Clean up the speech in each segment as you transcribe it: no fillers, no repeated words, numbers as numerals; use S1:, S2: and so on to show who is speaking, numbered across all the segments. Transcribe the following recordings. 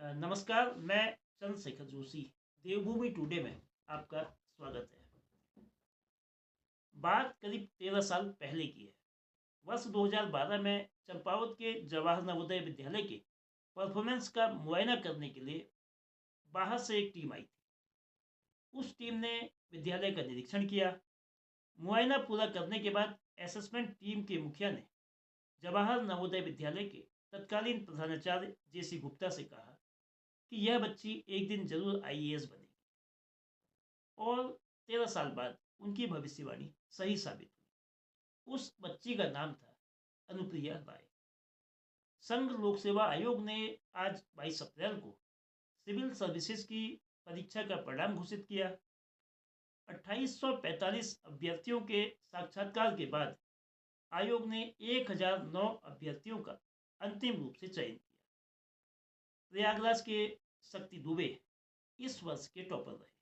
S1: नमस्कार, मैं चंद्रशेखर जोशी। देवभूमि टुडे में आपका स्वागत है। बात करीब 13 साल पहले की है। वर्ष 2012 में चंपावत के जवाहर नवोदय विद्यालय के परफॉर्मेंस का मुआयना करने के लिए बाहर से एक टीम आई थी। उस टीम ने विद्यालय का निरीक्षण किया। मुआयना पूरा करने के बाद असेसमेंट टीम के मुखिया ने जवाहर नवोदय विद्यालय के तत्कालीन प्रधानाचार्य जेसी गुप्ता से कहा कि यह बच्ची एक दिन जरूर आईएएस बनेगी। और 13 साल बाद उनकी भविष्यवाणी सही साबित हुई। उस बच्ची का नाम था अनुप्रिया राय। संघ लोक सेवा आयोग ने आज 22 अप्रैल को सिविल सर्विसेज की परीक्षा का परिणाम घोषित किया। 2845 अभ्यर्थियों के साक्षात्कार के बाद आयोग ने 1009 अभ्यर्थियों का अंतिम रूप से चयन किया। प्रयागराज के शक्ति दुबे इस वर्ष के टॉपर रहे।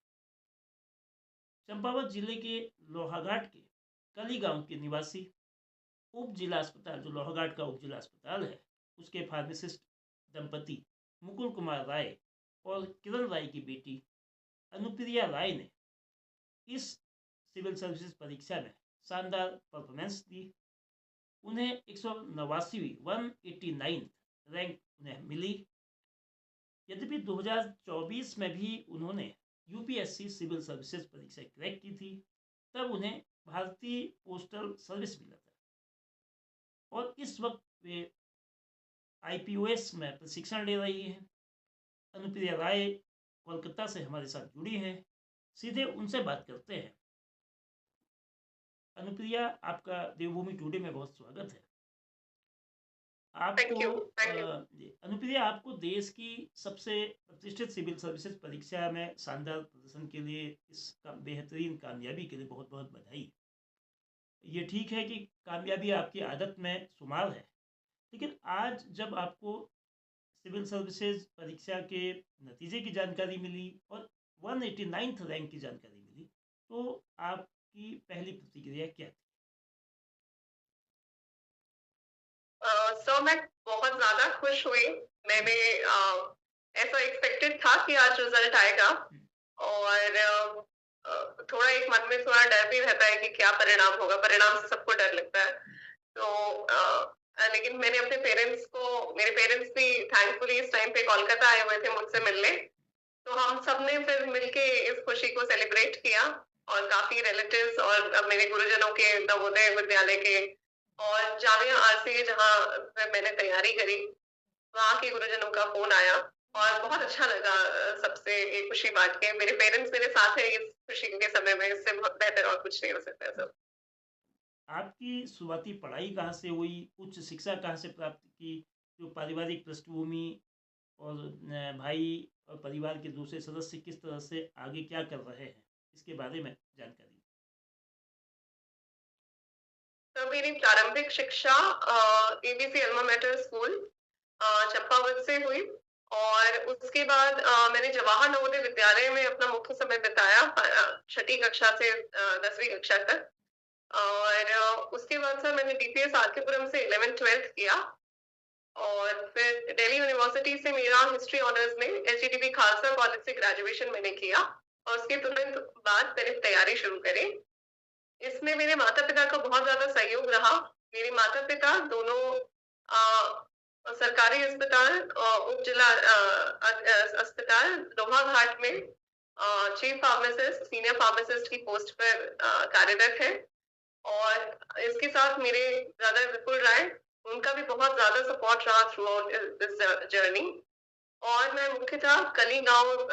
S1: चंपावत जिले के लोहाघाट के कली गांव के निवासी उप जिला अस्पताल, जो लोहाघाट का उप जिला अस्पताल है, उसके फार्मासिस्ट दंपति मुकुल कुमार राय और किरण राय की बेटी अनुप्रिया राय ने इस सिविल सर्विसेज परीक्षा में शानदार परफॉर्मेंस दी। उन्हें 189 रैंक उन्हें मिली। यद्यपि 2024 में भी उन्होंने यूपीएससी सिविल सर्विसेज परीक्षा क्रैक की थी, तब उन्हें भारतीय पोस्टल सर्विस मिला था और इस वक्त वे आईपीओएस में प्रशिक्षण ले रही हैं। अनुप्रिया राय कोलकाता से हमारे साथ जुड़ी हैं, सीधे उनसे बात करते हैं। अनुप्रिया, आपका देवभूमि टुडे में बहुत स्वागत है। आपको अनुप्रिया, आपको देश की सबसे प्रतिष्ठित सिविल सर्विसेज परीक्षा में शानदार प्रदर्शन के लिए, इस बेहतरीन कामयाबी के लिए बहुत बहुत बधाई। ये ठीक है कि कामयाबी आपकी आदत में शुमार है, लेकिन आज जब आपको सिविल सर्विसेज परीक्षा के नतीजे की जानकारी मिली और 189 रैंक की जानकारी मिली, तो आपकी पहली प्रतिक्रिया क्या थी?
S2: सो मैं बहुत ज्यादा खुश हुई। मैंने ऐसा एक्सपेक्टेड था कि आज रिजल्ट आएगा और थोड़ा एक मन में थोड़ा डर भी रहता है कि क्या परिणाम होगा। परिणाम से सबको डर लगता है। तो लेकिन मैंने अपने मेरे पेरेंट्स भी थैंकफुली इस टाइम पे कोलकाता आए हुए थे मुझसे मिलने। तो हम सब ने फिर मिलके इस खुशी को सेलिब्रेट किया और काफी रिलेटिव्स और मेरे गुरुजनों के, नवोदय विद्यालय के और जामिया आरसीए जहाँ मैंने तैयारी करी, वहाँ के गुरुजनों का फोन आया और बहुत अच्छा लगा सबसे ये खुशी बांट के। मेरे पेरेंट्स मेरे साथ है इस खुशी के समय में, इससे बेहतर और कुछ नहीं हो सकता सब।
S1: आपकी शुरुआती पढ़ाई कहाँ से हुई, उच्च शिक्षा कहाँ से प्राप्त की, जो पारिवारिक पृष्ठभूमि और भाई और परिवार के दूसरे सदस्य किस तरह से आगे क्या कर रहे हैं, इसके बारे में जानकारी।
S2: तो मेरी प्रारंभिक शिक्षा ABC alma mater school Champawat से हुई और उसके बाद मैंने जवाहर नवोदय विद्यालय में अपना मुख्य समय बिताया, छठी कक्षा से 10वीं कक्षा तक। और उसके बाद सर मैंने डीपीएस आरकेपुरम से 11th-12th किया और फिर दिल्ली यूनिवर्सिटी से मेरा हिस्ट्री ऑनर्स में एचईडीबी खालसा कॉलेज से ग्रेजुएशन मैंने किया और उसके तुरंत बाद मैंने तैयारी शुरू करी। इसमें मेरे माता पिता का बहुत ज्यादा सहयोग रहा। मेरे माता पिता दोनों सरकारी अस्पताल, उप जिला अस्पताल लोहाघाट में चीफ फार्मासिस्ट, सीनियर फार्मासिस्ट की पोस्ट पर कार्यरत है। और इसके साथ मेरे ब्रदर विपुल राय, उनका भी बहुत ज्यादा सपोर्ट रहा थ्रू आउट दिस जर्नी। और मैं मुख्यतः कली गांव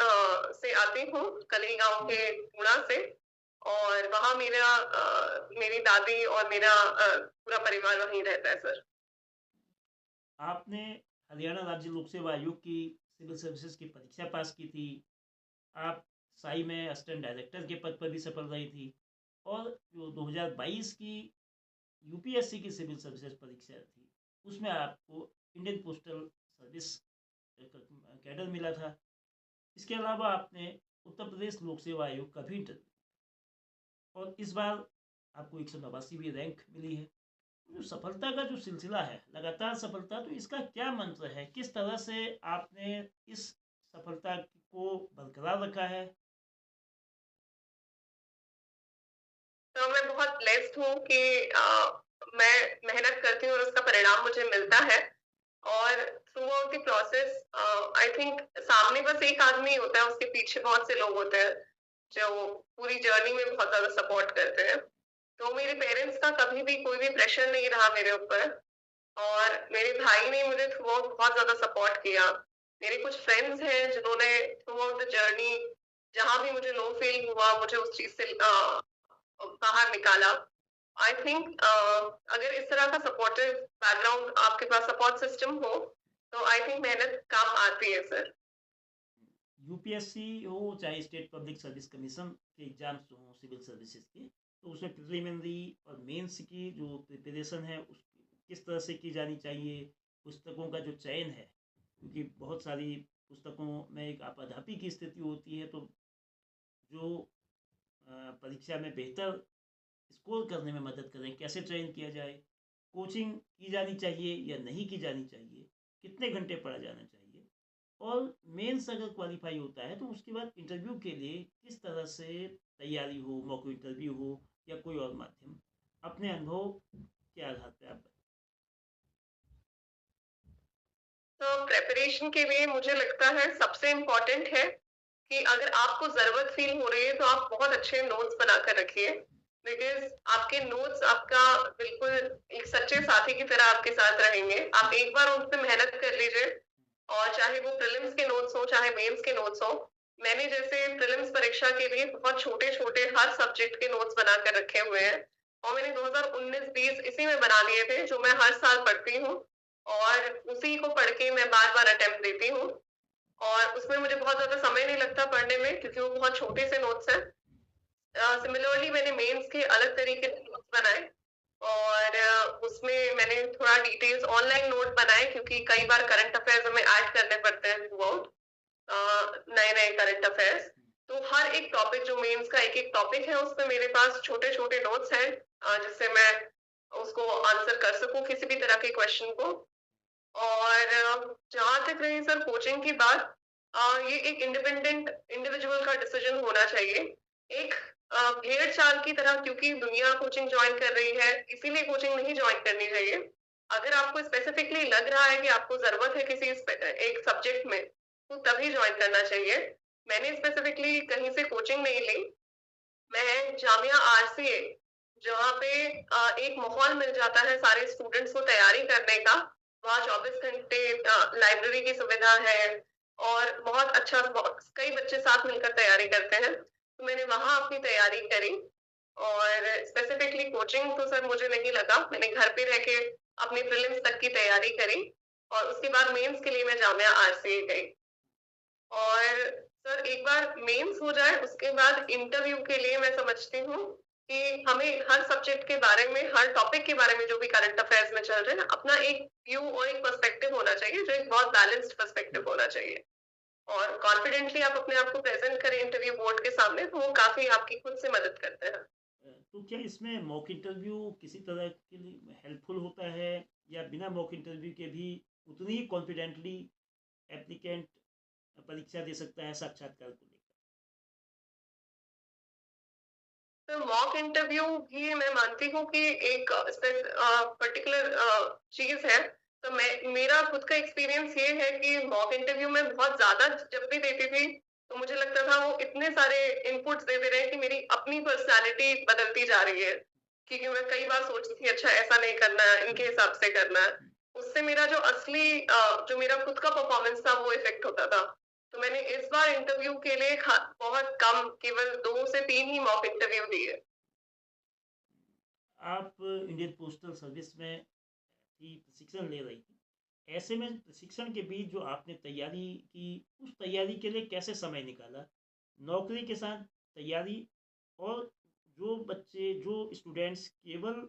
S2: से आती हूँ, कली गांव के गुणा से, और वहाँ मेरी दादी और मेरा पूरा परिवार वहीं रहता है सर।
S1: आपने हरियाणा राज्य लोक सेवा आयोग की सिविल सर्विसेज की परीक्षा पास की थी। आप साई में असिस्टेंट डायरेक्टर के पद पर भी सफल रही थी और जो 2022 की यूपीएससी की सिविल सर्विसेज परीक्षा थी, उसमें आपको इंडियन पोस्टल सर्विस कैडर मिला था। इसके अलावा आपने उत्तर प्रदेश लोक सेवा आयोग का भी इंटरव्यू और इस बार आपको 189वीं रैंक मिली है। जो सफलता का जो सिलसिला है, लगातार सफलता, तो इसका क्या मंत्र है? किस तरह से आपने इस सफलता को बरकरार रखा है?
S2: तो मैं बहुत ब्लेस्ड हूँ कि मैं मेहनत करती हूँ और उसका परिणाम मुझे मिलता है। और through out the process I think सामने बस एक आदमी ही होता है, उसके पीछे बहुत से लोग होते हैं जो पूरी जर्नी में बहुत ज्यादा सपोर्ट करते हैं। तो मेरे पेरेंट्स का कभी भी कोई भी प्रेशर नहीं रहा मेरे ऊपर, और मेरे भाई ने मुझे थ्रू आउट बहुत ज्यादा सपोर्ट किया। मेरे कुछ फ्रेंड्स हैं जिन्होंने थ्रू आउट द जर्नी जहां भी मुझे लो फील हुआ मुझे उस चीज से बाहर निकाला। आई थिंक अगर इस तरह का सपोर्टिव बैकग्राउंड आपके पास सपोर्ट सिस्टम हो तो आई थिंक मेहनत काम आती है सर।
S1: यूपीएससी हो चाहे स्टेट पब्लिक सर्विस कमीशन के एग्जाम्स हो सिविल सर्विसेज के, तो उसमें प्रिलिमिनरी और मेंस की जो प्रिपरेशन है उस किस तरह से की जानी चाहिए? पुस्तकों का जो चयन है, क्योंकि बहुत सारी पुस्तकों में एक आपाधापी की स्थिति होती है, तो जो परीक्षा में बेहतर स्कोर करने में मदद करें, कैसे चयन किया जाए? कोचिंग की जानी चाहिए या नहीं की जानी चाहिए? कितने घंटे पढ़ा जाना चाहिए? और मेंस अगर क्वालिफाई होता है तो उसके बाद इंटरव्यू के लिए किस तरह से तैयारी हो, मॉक इंटरव्यू हो या कोई और माध्यम? अपने अनुभव के आधार पर आप
S2: तो प्रेपरेशन के लिए मुझे लगता है सबसे इम्पोर्टेंट है कि अगर आपको जरूरत फील हो रही है तो आप बहुत अच्छे नोट्स बनाकर रखिए। बिकॉज आपके नोट्स आपका बिल्कुल एक सच्चे साथी की तरह आपके साथ रहेंगे। आप एक बार उन पे मेहनत कर लीजिए, और चाहे वो प्रीलिम्स के नोट्स हो चाहे मेंस के नोट्स हो। मैंने जैसे प्रीलिम्स परीक्षा के लिए बहुत छोटे छोटे हर सब्जेक्ट के नोट्स बनाकर रखे हुए हैं, और मैंने 2019-20 इसी में बना लिए थे जो मैं हर साल पढ़ती हूँ, और उसी को पढ़ के मैं बार बार अटेम्प्ट देती हूँ। और उसमें मुझे बहुत ज्यादा समय नहीं लगता पढ़ने में क्योंकि वो बहुत छोटे से नोट्स हैं। सिमिलरली मैंने मेंस के अलग तरीके से नोट्स बनाए, और उसमें मैंने थोड़ा डिटेल्स ऑनलाइन नोट बनाए क्योंकि कई बार करंट अफेयर्स हमें ऐड करने पड़ते हैं थ्रू आउट, नए नए करंट अफेयर्स। तो हर एक टॉपिक जो मेंस का एक एक टॉपिक है उसमें मेरे पास छोटे छोटे नोट्स हैं, जिससे मैं उसको आंसर कर सकूं किसी भी तरह के क्वेश्चन को। और जहां तक रही सर कोचिंग की बात, ये एक इंडिपेंडेंट इंडिविजुअल का डिसीजन होना चाहिए। एक भेड़ चाल की तरह क्योंकि दुनिया कोचिंग ज्वाइन कर रही है इसीलिए कोचिंग नहीं ज्वाइन करनी चाहिए। अगर आपको स्पेसिफिकली लग रहा है कि आपको जरूरत है किसी एक सब्जेक्ट में तो तभी ज्वाइन करना चाहिए। मैंने स्पेसिफिकली कहीं से कोचिंग नहीं ली। मैं जामिया आरसीए, जहाँ पे एक माहौल मिल जाता है सारे स्टूडेंट्स को तैयारी करने का। वहाँ 24 घंटे लाइब्रेरी की सुविधा है, और बहुत अच्छा कई बच्चे साथ मिलकर तैयारी करते हैं, तो मैंने वहाँ अपनी तैयारी करी। और स्पेसिफिकली कोचिंग तो सर मुझे नहीं लगा, मैंने घर पे रह के अपनी प्रीलिम्स तक की तैयारी करी, और उसके बाद मेंस के लिए मैं जामिया आरसीए गई। और सर एक बार मेंस हो जाए उसके बाद इंटरव्यू के लिए मैं समझती हूँ कि हमें हर सब्जेक्ट के बारे में हर टॉपिक के बारे में जो भी करंट अफेयर्स में चल रहे हैं अपना एक व्यू और एक पर्सपेक्टिव होना चाहिए जो एक बहुत बैलेंस्ड पर्सपेक्टिव होना चाहिए। और कॉन्फिडेंटली आप अपने आप को प्रेजेंट करें इंटरव्यू बोर्ड के सामने तो वो काफी आपकी खुद से मदद करते हैं।
S1: तो क्या इसमें मॉक इंटरव्यू किसी तरह के लिए हेल्पफुल होता है, या बिना मॉक इंटरव्यू के भी उतनी ही कॉन्फिडेंटली एप्लीकेंट परीक्षा दे सकता है साक्षात्कार को लेकर?
S2: तो मॉक इंटरव्यू भी मैं मानती हूँ कि एक पर्टिकुलर चीज है। तो मैं मेरा खुद का एक्सपीरियंस ये है कि मॉक इंटरव्यू में बहुत ज्यादा जब भी देती थी तो मुझे लगता था वो इतने सारे इनपुट्स दे दे रहे हैं कि मेरी अपनी पर्सनालिटी बदलती जा रही है, क्योंकि मैं कई बार सोचती थी अच्छा ऐसा नहीं करना है इनके हिसाब से करना है। उससे मेरा जो असली जो मेरा खुद का परफॉर्मेंस था वो इफेक्ट होता था। तो मैंने इस बार इंटरव्यू के लिए बहुत कम केवल 2 से 3 ही मॉक इंटरव्यू दिए।
S1: आप इंडियन पोस्टल सर्विस में की प्रशिक्षण ले रही थी, ऐसे में प्रशिक्षण के बीच जो आपने तैयारी की, उस तैयारी के लिए कैसे समय निकाला? नौकरी के साथ तैयारी, और जो बच्चे जो स्टूडेंट्स केवल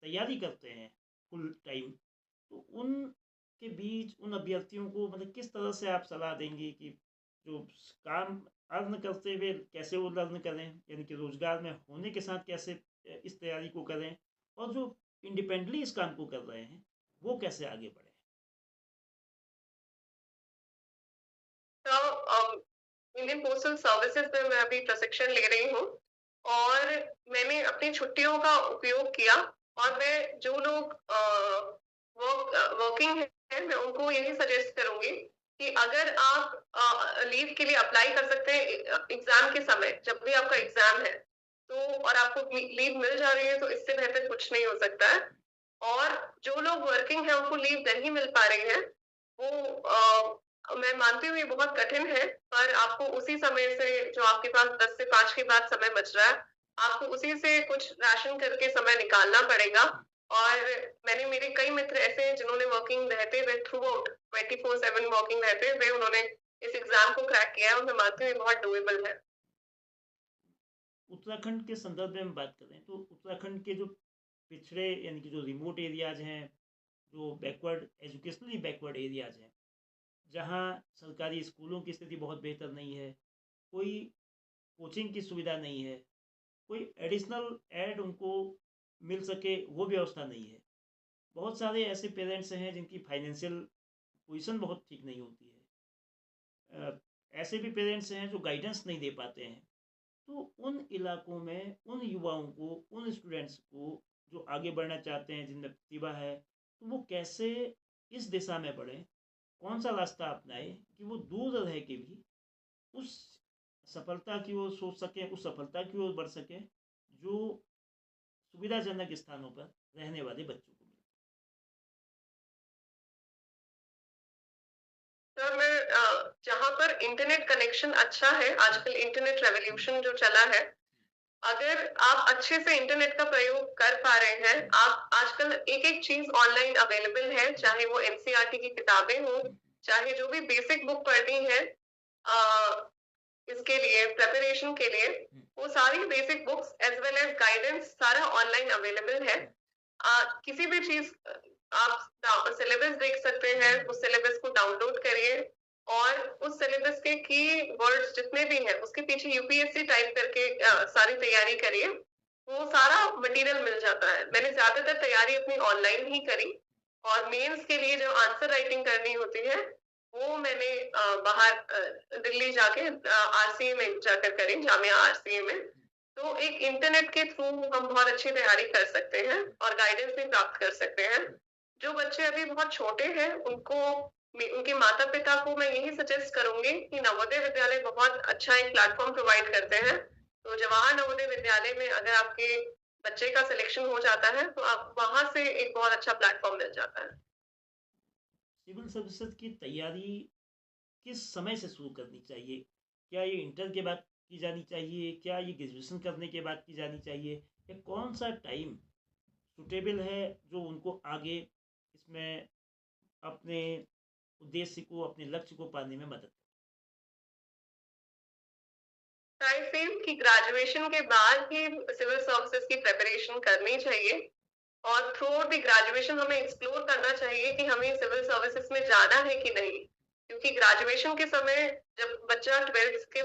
S1: तैयारी करते हैं फुल टाइम, तो उन के बीच उन अभ्यर्थियों को मतलब किस तरह से आप सलाह देंगे कि जो काम अर्न करते हुए कैसे वो लर्न करें, यानी कि रोजगार में होने के साथ कैसे इस तैयारी को करें, और जो इंडिपेंडेंटली इस काम को कर रहे हैं वो कैसे आगे बढ़े?
S2: तो इंडियन पोस्टल सर्विसेज में मैं अभी प्रशिक्षण ले रही हूँ और मैंने अपनी छुट्टियों का उपयोग किया और मैं जो लोग वर्किंग है मैं उनको यही सजेस्ट करूंगी कि अगर आप लीव के लिए अप्लाई कर सकते हैं एग्जाम के समय, जब भी आपका एग्जाम है तो और आपको लीव मिल जा रही है तो इससे बेहतर कुछ नहीं हो सकता है। और जो लोग वर्किंग है उनको लीव नहीं मिल पा रही है वो मैं मानती हूँ ये बहुत कठिन है, पर आपको उसी समय से जो आपके पास 10 से 5 के बाद समय बच रहा है, आपको उसी से कुछ राशन करके समय निकालना पड़ेगा। और मैंने मेरे कई मित्र ऐसे हैं जिन्होंने वर्किंग रहते हुए थ्रू आउट 24/7 वर्किंग रहते हुए उन्होंने इस एग्जाम को क्रैक किया है और मैं मानती हूँ ये बहुत डूएबल है।
S1: उत्तराखंड के संदर्भ में हम बात करें तो उत्तराखंड के जो पिछड़े यानी कि जो रिमोट एरियाज हैं, जो बैकवर्ड एजुकेशनली बैकवर्ड एरियाज हैं, जहाँ सरकारी स्कूलों की स्थिति बहुत बेहतर नहीं है, कोई कोचिंग की सुविधा नहीं है, कोई एडिशनल ऐड उनको मिल सके वो व्यवस्था नहीं है। बहुत सारे ऐसे पेरेंट्स हैं जिनकी फाइनेंशियल पोजीशन बहुत ठीक नहीं होती है। ऐसे भी पेरेंट्स हैं जो गाइडेंस नहीं दे पाते हैं। तो उन इलाकों में उन युवाओं को, उन स्टूडेंट्स को जो आगे बढ़ना चाहते हैं, जिनमें प्रतिभा है, तो वो कैसे इस दिशा में बढ़ें, कौन सा रास्ता अपनाएं कि वो दूर रह के भी उस सफलता की ओर सोच सकें, उस सफलता की ओर बढ़ सकें जो सुविधाजनक स्थानों पर रहने वाले बच्चों को मिले।
S2: सर मैं जहाँ पर इंटरनेट कनेक्शन अच्छा है, आजकल इंटरनेट रेवोल्यूशन जो चला है, अगर आप अच्छे से इंटरनेट का प्रयोग कर पा रहे हैं, आप आजकल एक-एक चीज ऑनलाइन अवेलेबल है, चाहे वो एनसीईआरटी की किताबें हों, चाहे जो भी बेसिक बुक पढ़नी है इसके लिए प्रिपरेशन के लिए, वो सारी basic books as well as guidance सारा ऑनलाइन अवेलेबल है। किसी भी चीज आप सिलेबस देख सकते हैं, उस सिलेबस को डाउनलोड करिए और उस सिलेबस के की वर्ड्स जितने भी हैं उसके पीछे यूपीएससी टाइप करके सारी तैयारी करिए, वो सारा मटेरियल मिल जाता है। मैंने ज्यादातर तैयारी अपनी ऑनलाइन ही करी और मेंस के लिए जो आंसर राइटिंग करनी होती है वो मैंने बाहर दिल्ली जाके आरसीए में जाकर करी, जामिया आरसीए में। तो एक इंटरनेट के थ्रू हम बहुत अच्छी तैयारी कर सकते हैं और गाइडेंस भी प्राप्त कर सकते हैं। जो बच्चे अभी बहुत छोटे हैं उनको उनके माता पिता को मैं यही सजेस्ट करूंगी कि नवोदय विद्यालय बहुत अच्छा एक प्लेटफॉर्म प्रोवाइड करते हैं। तो जवाहर नवोदय विद्यालय में अगर आपके बच्चे का सिलेक्शन हो जाता है तो आप वहां से एक बहुत अच्छा प्लेटफॉर्म मिल जाता है।
S1: सिविल सर्विसेज की तैयारी किस समय से शुरू करनी चाहिए? क्या ये इंटर के बाद की जानी चाहिए? क्या ये ग्रेजुएशन करने के बाद की जानी चाहिए? या कौन सा टाइम सुटेबल है जो उनको आगे इसमें अपने उद्देश्य को, अपने लक्ष्य को पाने में मदद करे?
S2: आई फील कि ग्रेजुएशन के बाद ही सिविल सर्विसेज की प्रिपरेशन करनी चाहिए और थ्रू आउट द ग्रेजुएशन हमें एक्सप्लोर करना चाहिए कि हमें सिविल सर्विसेज में जाना है कि नहीं। क्योंकि ग्रेजुएशन के समय जब बच्चा 12th के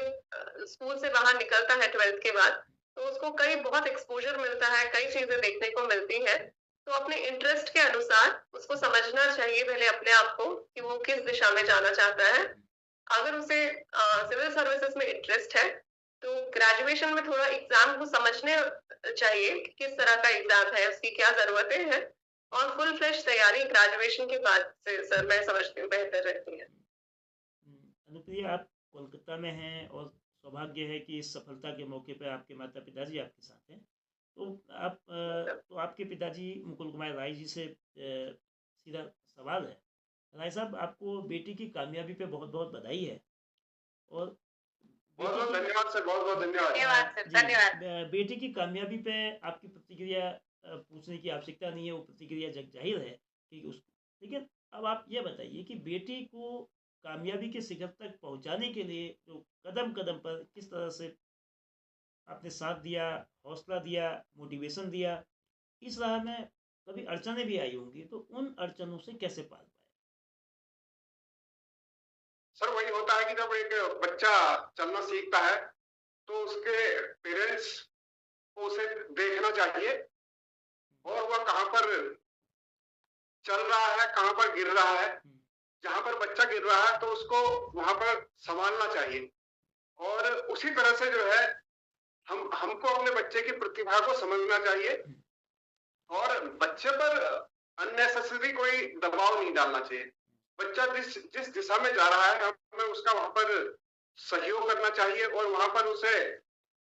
S2: स्कूल से बाहर निकलता है 12th के बाद, तो उसको कई बहुत एक्सपोजर मिलता है, कई चीजें देखने को मिलती है। तो अपने इंटरेस्ट के अनुसार उसको समझना चाहिए पहले अपने आप को कि वो किस दिशा में जाना चाहता है। अगर उसे सिविल सर्विसेज में इंटरेस्ट है तो ग्रेजुएशन में थोड़ा एग्जाम को समझने चाहिए कि किस तरह का एग्जाम है, उसकी क्या जरूरतें हैं और फुल फ्लेश तैयारी ग्रेजुएशन के बाद से सर मैं समझती हूँ बेहतर रहती है।
S1: अनुप्रिया, आप कोलकाता में हैं और सौभाग्य है कि इस सफलता के मौके पर आपके माता पिताजी आपके साथ हैं। तो तो आपके पिताजी मुकुल कुमार राय जी से सीधा सवाल है। राय साहब, आपको बेटी की कामयाबी पे बहुत बहुत बधाई है। और
S3: बहुत बहुत धन्यवाद सर, बहुत बहुत धन्यवाद।
S2: धन्यवाद सर, धन्यवाद।
S1: बेटी की कामयाबी पे आपकी प्रतिक्रिया पूछने की आवश्यकता नहीं है, वो प्रतिक्रिया जग जाहिर है कि उस, लेकिन अब आप ये बताइए कि बेटी को कामयाबी के शिखर तक पहुंचाने के लिए जो कदम कदम पर किस तरह से आपने साथ दिया, हौसला दिया, मोटिवेशन दिया, इस राह में कभी अड़चनें भी आई होंगी, तो उन अड़चनों से कैसे पार पाए?
S3: सर वही होता है कि जब एक बच्चा चलना सीखता है तो उसके पेरेंट्स को उसे देखना चाहिए और वह कहाँ पर चल रहा है, कहाँ पर गिर रहा है, जहां पर बच्चा गिर रहा है तो उसको वहां पर संभालना चाहिए। और उसी तरह से जो है हमको अपने बच्चे की प्रतिभा को समझना चाहिए और बच्चे पर अननेसेसरी कोई दबाव नहीं डालना चाहिए। बच्चा जिस जिस दिशा में जा रहा है हमें उसका वहां पर सहयोग करना चाहिए और वहां पर उसे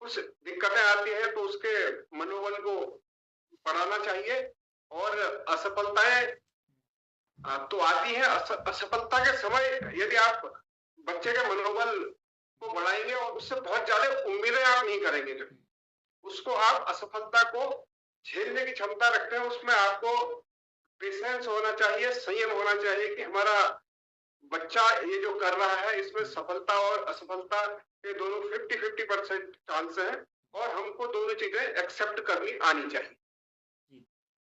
S3: कुछ दिक्कतें आती है तो उसके मनोबल को बढ़ाना चाहिए। और असफलताएं तो आती है। असफलता के समय यदि आप बच्चे के मनोबल को बढ़ाएंगे और उससे बहुत ज्यादा उम्मीदें आप नहीं करेंगे, जो उसको आप असफलता को झेलने की क्षमता रखते हैं, उसमें आपको पेशेंस होना चाहिए, संयम होना चाहिए कि हमारा बच्चा ये जो कर रहा है इसमें सफलता और असफलता के दोनों 50-50% चांस हैं और हमको दोनों चीजें एक्सेप्ट करनी आनी चाहिए।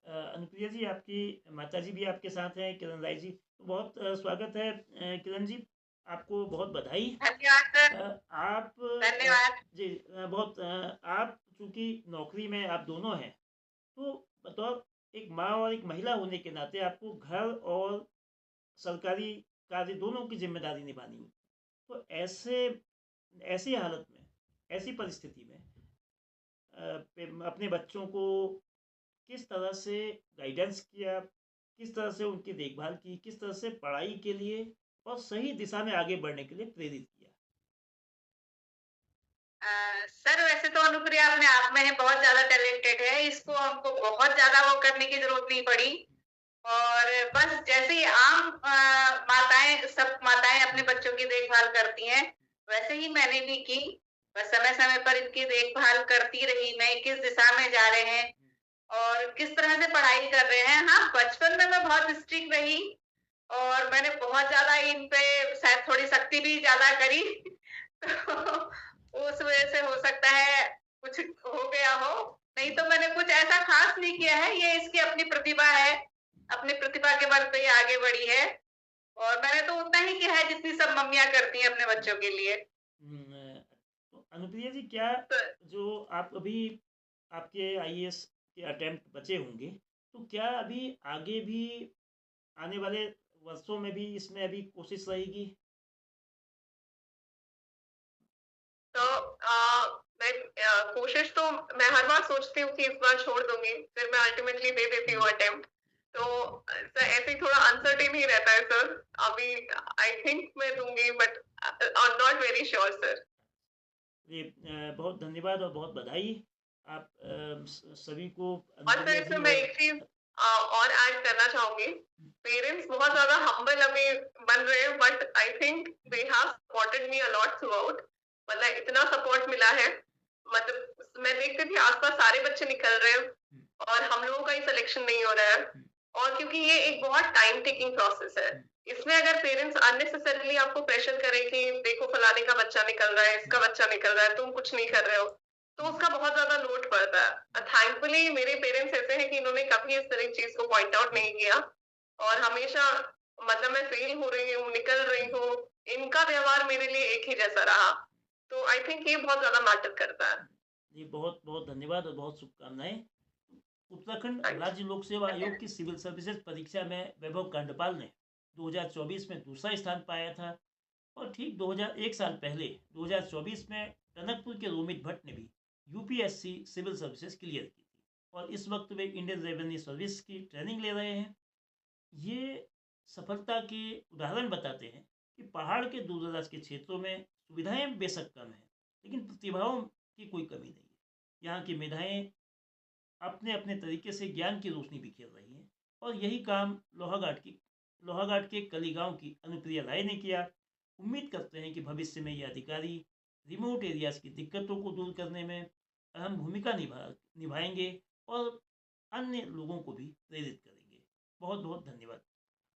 S1: अनुप्रिया जी, आपकी माता जी भी आपके साथ हैं, किरण राय जी, तो बहुत स्वागत है। किरण जी, आपको बहुत बधाई।
S2: धन्यवाद सर।
S1: आप
S2: धन्यवाद
S1: जी बहुत आप चूंकि नौकरी में आप दोनों हैं, तो बतौर एक माँ और एक महिला होने के नाते आपको घर और सरकारी कार्य दोनों की जिम्मेदारी निभानी होती। तो ऐसी हालत में, ऐसी परिस्थिति में अपने बच्चों को किस तरह से गाइडेंस किया, किस तरह से उनकी देखभाल की, किस तरह से पढ़ाई के लिए और सही दिशा में आगे बढ़ने के लिए प्रेरित किया?
S2: सर वैसे तो अनुप्रिया अपने आप में है, बहुत ज्यादा टैलेंटेड है, इसको हमको बहुत ज्यादा वो करने की जरूरत नहीं पड़ी। और बस जैसे ही आम सब माताएं अपने बच्चों की देखभाल करती हैं, वैसे ही मैंने भी की। बस समय समय पर इनकी देखभाल करती रही, मैं किस दिशा में जा रहे हैं और किस तरह से पढ़ाई कर रहे हैं। हाँ, बचपन में मैं बहुत स्ट्रिक्ट रही और मैंने बहुत ज्यादा इन पे शायद थोड़ी सख्ती भी ज्यादा करी तो उस वजह से हो सकता है कुछ हो गया हो, नहीं तो मैंने कुछ ऐसा खास नहीं किया है। ये इसकी अपनी प्रतिभा है, अपनी प्रतिभा के बल पे ये आगे बढ़ी है और मैंने तो उतना ही किया है जितनी सब मम्मियां करती हैं अपने बच्चों के लिए।
S1: तो अनुप्रिया जी, क्या जो आप अभी आपके आईएएस के अटेम्प्ट बचे होंगे, तो क्या अभी आगे भी आने वाले वर्षों में भी इसमें अभी कोशिश रहेगी?
S2: तो कोशिश तो मैं हर बार सोचती हूँ कि इस बार छोड़ दूंगी, फिर मैं अल्टीमेटली दे देती हूँ अटेम्प्ट। तो सर ऐसे ही थोड़ा अनसर्टेन ही रहता है सर। अभी आई थिंक मैं दूंगी but not very sure sir.
S1: जी बहुत धन्यवाद और बहुत बधाई आप सभी को।
S2: और सर इसमें मैं एक चीज और ऐड करना चाहूंगी। पेरेंट्स बहुत ज्यादा हम्बल अभी बन रहे हैं but I think they have supported me a lot through out. मतलब इतना सपोर्ट मिला है, मतलब मैं देखती थी आसपास सारे बच्चे निकल रहे हैं और हम लोगों का ही सिलेक्शन नहीं हो रहा है। और क्योंकि ये एक बहुत टाइम टेकिंग प्रोसेस है, इसमें अगर पेरेंट्स अननेसेसरीली आपको प्रेशर करें कि देखो फलाने का बच्चा निकल रहा है, इसका बच्चा निकल रहा है, तुम कुछ नहीं कर रहे हो, तो उसका बहुत ज्यादा लोड पड़ता है। थैंकफुली मेरे पेरेंट्स ऐसे हैं कि इन्होंने कभी इस तरह की चीज को पॉइंट आउट नहीं किया और हमेशा, मतलब मैं फेल हो रही हूँ, निकल रही हूँ, इनका व्यवहार मेरे लिए एक ही जैसा रहा। तो आई थिंक ये बहुत ज्यादा मैटर करता है।
S1: जी बहुत बहुत धन्यवाद और बहुत शुभकामनाएं। उत्तराखंड राज्य लोक सेवा आयोग की सिविल सर्विसेज परीक्षा में वैभव गंडपाल ने 2024 में दूसरा स्थान पाया था और ठीक 2001 साल पहले 2024 में टनकपुर के रोमित भट्ट ने भी यूपीएससी सिविल सर्विसेज क्लियर की थी और इस वक्त वे इंडियन रेवेन्यू सर्विस की ट्रेनिंग ले रहे हैं। ये सफलता के उदाहरण बताते हैं कि पहाड़ के दूर दराज के क्षेत्रों में सुविधाएं बेशक कम हैं, लेकिन प्रतिभाओं की कोई कमी नहीं है। यहाँ की मेधाएं अपने अपने तरीके से ज्ञान की रोशनी बिखेर रही हैं और यही काम लोहाघाट के कली गांव की अनुप्रिया राय ने किया। उम्मीद करते हैं कि भविष्य में ये अधिकारी रिमोट एरियाज की दिक्कतों को दूर करने में अहम भूमिका निभाएंगे और अन्य लोगों को भी प्रेरित करेंगे। बहुत बहुत धन्यवाद।